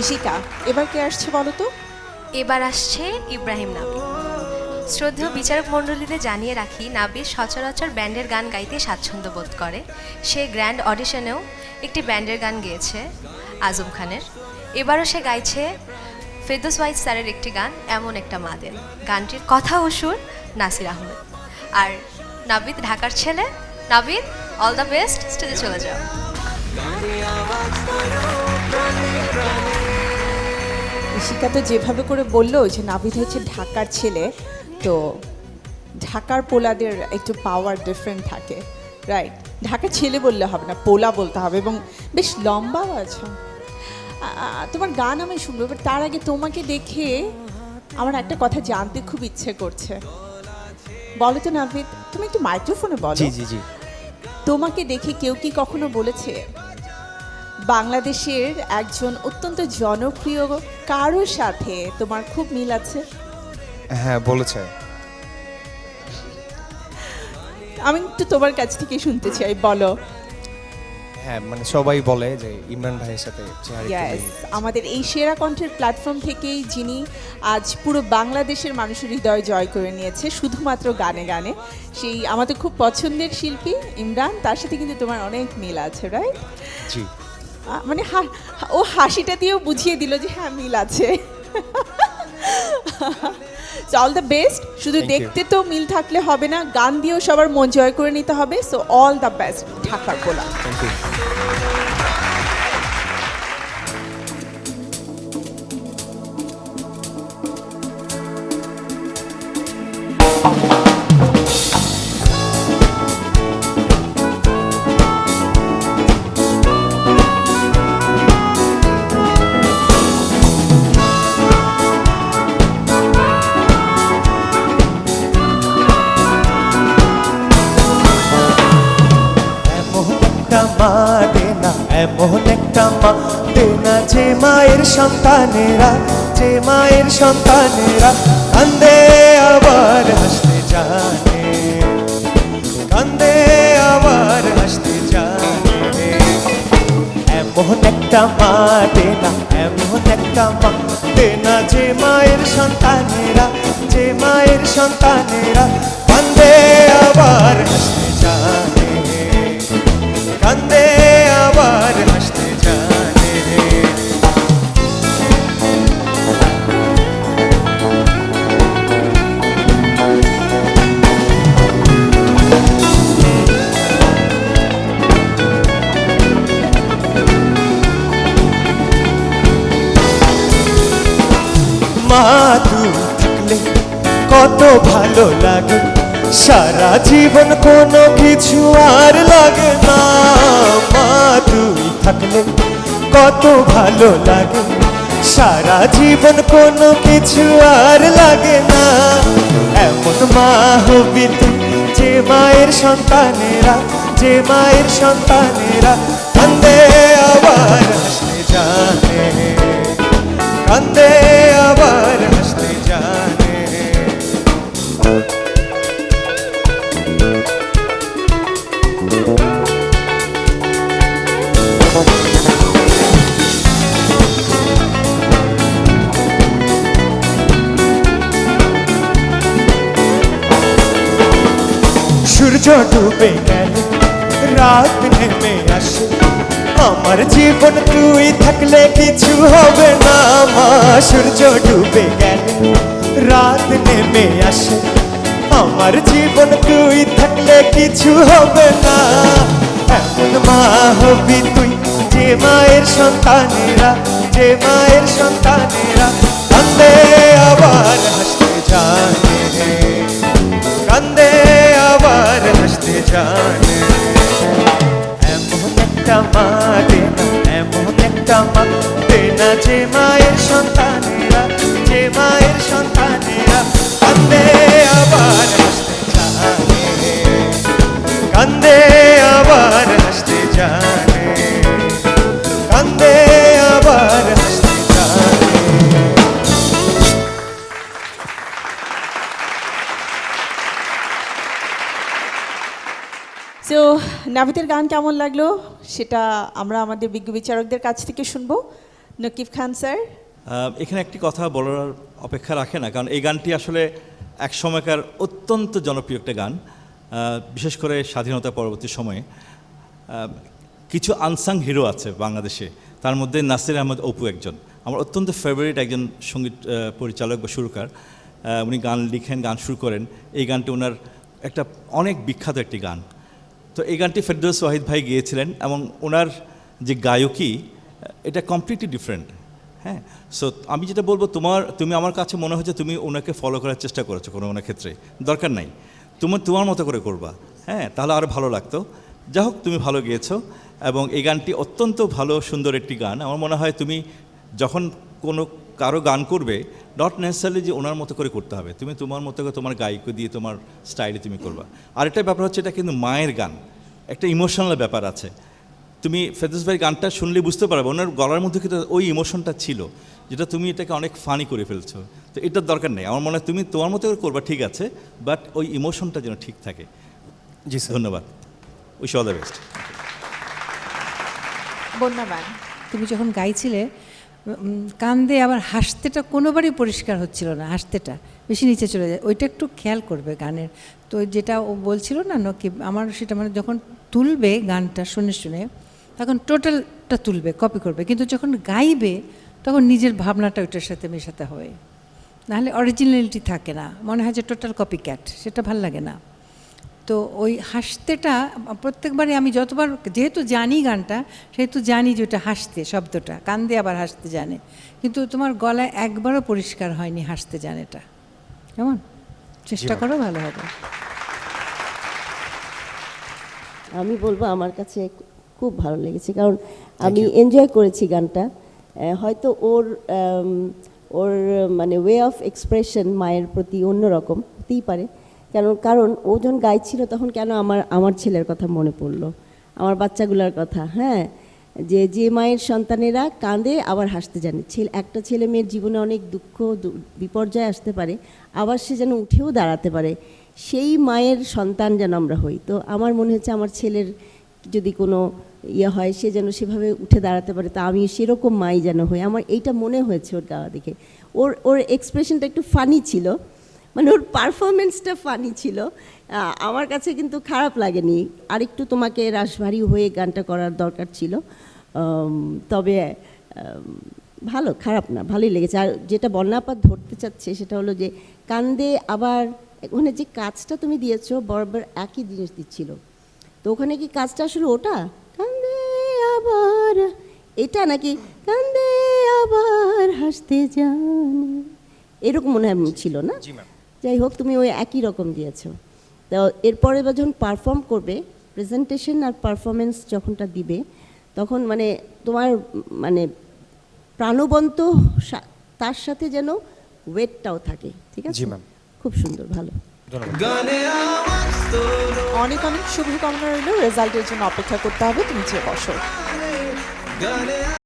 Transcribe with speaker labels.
Speaker 1: ইশিকা, এবার কে আসছে বলো তো?
Speaker 2: এবার আসছে ইব্রাহিম নাবিল। শ্রদ্ধেয় বিচারক মণ্ডলীদের জানিয়ে রাখি, নাবিল সচরাচর ব্যান্ডের গান গাইতে স্বাচ্ছন্দ্য বোধ করে। সে গ্র্যান্ড অডিশনেও একটি ব্যান্ডের গান গেয়েছে আজম খানের। এবারও সে গাইছে ফেরদৌস ওয়াহিদ স্যারের একটি গান, এমন একটা মাদেন। গানটির কথা ও সুর নাসির আহমেদ। আর নাবিদ ঢাকার ছেলে। নাবিদ, অল দ্য বেস্ট, স্টেজে চলে যাও।
Speaker 1: ইশিকা তো যেভাবে করে বললো যে নাভিদ হচ্ছে ঢাকার ছেলে, তো ঢাকার পোলাদের একটু পাওয়ার ডিফারেন্ট থাকে, রাইট? ঢাকার ছেলে বললে হবে না, পোলা বলতে হবে, এবং বেশ লম্বাও আছে। তোমার গান আমি শুনবো, বাট তার আগে তোমাকে দেখে আমার একটা কথা জানতে খুব ইচ্ছে করছে। বলো তো নাভিদ, তুমি একটু মাইক্রোফোনে বলো।
Speaker 3: জি জি জি।
Speaker 1: তোমাকে দেখে কেউ কি কখনো বলেছে বাংলাদেশের একজন অত্যন্ত জনপ্রিয় কারোর সাথে তোমার খুব মিল আছে?
Speaker 3: হ্যাঁ, বলেছে।
Speaker 1: আমি একটু তোমার কাছ থেকে শুনতে চাই, বলো।
Speaker 3: হ্যাঁ, মানে সবাই বলে যে ইমরান ভাইয়ের সাথে চেহারা একটু
Speaker 1: ইয়েস,
Speaker 3: মিল।
Speaker 1: আমাদের এই সেরা কণ্ঠের প্ল্যাটফর্ম থেকেই যিনি আজ পুরো বাংলাদেশের মানুষের হৃদয় জয় করে নিয়েছে শুধুমাত্র গানে গানে, সেই আমাদের খুব পছন্দের শিল্পী ইমরান, তার সাথে কিন্তু তোমার অনেক মিল আছে, রাইট?
Speaker 3: জি।
Speaker 1: মানে ও হাসিটা দিয়েও বুঝিয়ে দিল যে হ্যাঁ, মিল আছে। All the best. শুধু
Speaker 3: Thank you.
Speaker 1: দেখতে তো মিল থাকলে হবে না, গান দিয়েও সবার মন জয় করে নিতে হবে। সো অল দ্য বেস্ট ঢাকার পোলা।
Speaker 3: Thank you.
Speaker 4: এমন একটা মা দেনা, যে মায়ের সন্তানেরা, যে মায়ের সন্তানেরা কান্দে আবার হাসতে জানে, কান্দে আবার হাসতে জানে। এমন একটা মা দেনা, এমন একটা মা দেনা, যে মায়ের সন্তানেরা, যে মায়ের সন্তানেরা কান্দে আবার হাসতে জানে, কান্দে আবার হাসতে জানে। মা তুই থাকলে কত ভালো লাগে, সারা জীবন কোনো কিছু আর লাগে না। মা তুই থাকলে কত ভালো লাগে, সারা জীবন কোনো কিছু আর লাগে না। এমন মা হবি তুই, যে মায়ের সন্তানেরা, যে মায়ের সন্তানেরা কান্দে আবার হাসতে জানে, কান্দে আবার হাসতে জানে। সূর্য ডুবে গেল, রাত নেমে আসে, আমার জীবন তুই থাকলে কিছু হবে না। মা সূর্য ডুবে গেল, রাত নেমে আসে, আমার জীবন তুই থাকলে কিছু হবে না। এমন মা হবি তুই, যে মায়ের সন্তানেরা, যে মায়ের সন্তানেরা কান্দে আবার হাসতে জানে, কান্দে আবার হাসতে জানে। এমন একটা মা দেনা, এমন একটা মা দেনা, যে মায়ের সন্তানেরা, যে মায়ের সন্তানেরা কান্দে আবার হাসতে জানে, কান্দে আবার হাসতে জানে, কান্দে আবার হাসতে জানে।
Speaker 1: সো নাভিদের গান কেমন লাগলো সেটা আমরা আমাদের বিজ্ঞ বিচারকদের কাছ থেকে শুনবো। নকিব খান স্যার।
Speaker 5: এখানে একটি কথা বলার অপেক্ষা রাখে না, কারণ এই গানটি আসলে এক সময়কার অত্যন্ত জনপ্রিয় একটা গান, বিশেষ করে স্বাধীনতা পরবর্তী সময়ে। কিছু আনসাং হিরো আছে বাংলাদেশে, তার মধ্যে নাসির আহমেদ অপু একজন আমার অত্যন্ত ফেভারিট একজন সঙ্গীত পরিচালক বা সুরকার। উনি গান লিখেন, গান শুরু করেন। এই গানটি ওনার একটা অনেক বিখ্যাত একটি গান। তো এই গানটি ফেরদৌস ওয়াহিদ ভাই গিয়েছিলেন এবং ওনার যে গায়কী এটা কমপ্লিটলি ডিফারেন্ট। হ্যাঁ, সো আমি যেটা বলবো, তুমি আমার কাছে মনে হচ্ছে তুমি ওনাকে ফলো করার চেষ্টা করেছো কোনো ক্ষেত্রে। দরকার নাই, তোমার মতো করে করবা, হ্যাঁ, তাহলে আরও ভালো লাগতো। যা হোক, তুমি ভালো গিয়েছো এবং এই গানটি অত্যন্ত ভালো সুন্দর একটি গান। আমার মনে হয় তুমি যখন কারো গান করবে, নট নেসেসারিলি যে ওনার মতো করে করতে হবে, তুমি তোমার মতো করে তোমার গায়ক দিয়ে তোমার স্টাইলে তুমি করবা। আরেকটা ব্যাপার হচ্ছে, এটা কিন্তু মায়ের গান, একটা ইমোশনাল ব্যাপার আছে। তুমি ফেরদৌস ভাই গানটা শুনলে বুঝতে পারবে ওনার গলার মধ্যে কিন্তু ওই ইমোশনটা ছিল, যেটা তুমি এটাকে অনেক ফানি করে ফেলছো। তো এটার দরকার নেই। আমার মনে হয় তুমি তোমার মতো করে করবা, ঠিক আছে, বাট ওই ইমোশনটা যেন ঠিক থাকে।
Speaker 3: জি স্যার।
Speaker 5: ধন্যবাদ। Wish all the best.
Speaker 1: বন্যা ম্যাম।
Speaker 6: তুমি যখন গাইছিলে কান্দে আবার হাসতেটা কোনোবারই পরিষ্কার হচ্ছিল না, হাসতেটা বেশি নিচে চলে যায়, ওইটা একটু খেয়াল করবে গানের। তো যেটা ও বলছিল না নকিব, আমার সেটা মানে যখন তুলবে গানটা শুনে শুনে তখন টোটালটা তুলবে, কপি করবে, কিন্তু যখন গাইবে তখন নিজের ভাবনাটা ওইটার সাথে মেশাতে হয়, নাহলে অরিজিনালিটি থাকে না, মনে হয় যে টোটাল কপি ক্যাট, সেটা ভাল লাগে না। তো ওই হাসতেটা প্রত্যেকবারই আমি যতবার, যেহেতু জানি গানটা সেহেতু জানি যে ওটা হাসতে শব্দটা, কান্দে আবার হাসতে জানে, কিন্তু তোমার গলায় একবারও পরিষ্কার হয়নি হাসতে জানেটা। কেমন চেষ্টা করো, ভালো হবে।
Speaker 7: আমি বলবো আমার কাছে খুব ভালো লেগেছে, কারণ আমি এনজয় করেছি গানটা। হয়তো ওর মানে ওয়ে অফ এক্সপ্রেশন মায়ের প্রতি অন্যরকম হতেই পারে, কারণ ও যখন গাইছিল তখন কেন আমার ছেলের কথা মনে পড়লো, আমার বাচ্চাগুলোর কথা। হ্যাঁ, যে মায়ের সন্তানেরা কাঁদে আবার হাসতে জানে। একটা ছেলে মেয়ের জীবনে অনেক দুঃখ বিপর্যয় আসতে পারে, আবার সে যেন উঠেও দাঁড়াতে পারে, সেই মায়ের সন্তান যেন আমরা হই। তো আমার মনে হচ্ছে আমার ছেলের যদি কোনো ইয়ে হয়, সে যেন সেভাবে উঠে দাঁড়াতে পারে, তা আমি সেরকম মাই যেন হই। আমার এইটা মনে হয়েছে ওর গাওয়া দেখে। ওর এক্সপ্রেশনটা একটু ফানি ছিল, মানে ওর পারফরমেন্সটা ফানি ছিল। আমার কাছে কিন্তু খারাপ লাগেনি। আরেকটু তোমাকে রাশভারী হয়ে গানটা করার দরকার ছিল, তবে ভালো, খারাপ না, ভালোই লেগেছে। আর যেটা বন্যাপাত ধরতে চাচ্ছে সেটা হলো যে কান্দে আবার, ওখানে যে কাজটা তুমি দিয়েছো বরাবর একই জিনিস দিচ্ছিল, তো ওখানে কি কাজটা আসলে ওটা কান্দে আবার, এটা নাকি কান্দে আবার হাসতে জানে, এরকম মনে হয় ছিল না? যাই হোক, তুমি ওই একই রকম দিয়েছো। তো এরপরে যখন পারফর্ম করবে, প্রেজেন্টেশন আর পারফরমেন্স যখনটা দিবে, তখন মানে তোমার মানে প্রাণবন্ত তার সাথে যেন ওয়েটটাও থাকে, ঠিক আছে?
Speaker 3: জি ম্যাম।
Speaker 7: খুব সুন্দর, ভালো।
Speaker 1: অনেক অনেক শুভকামনা রইল। রেজাল্টের জন্য অপেক্ষা করতে হবে, তুমি চেয়ে বসো।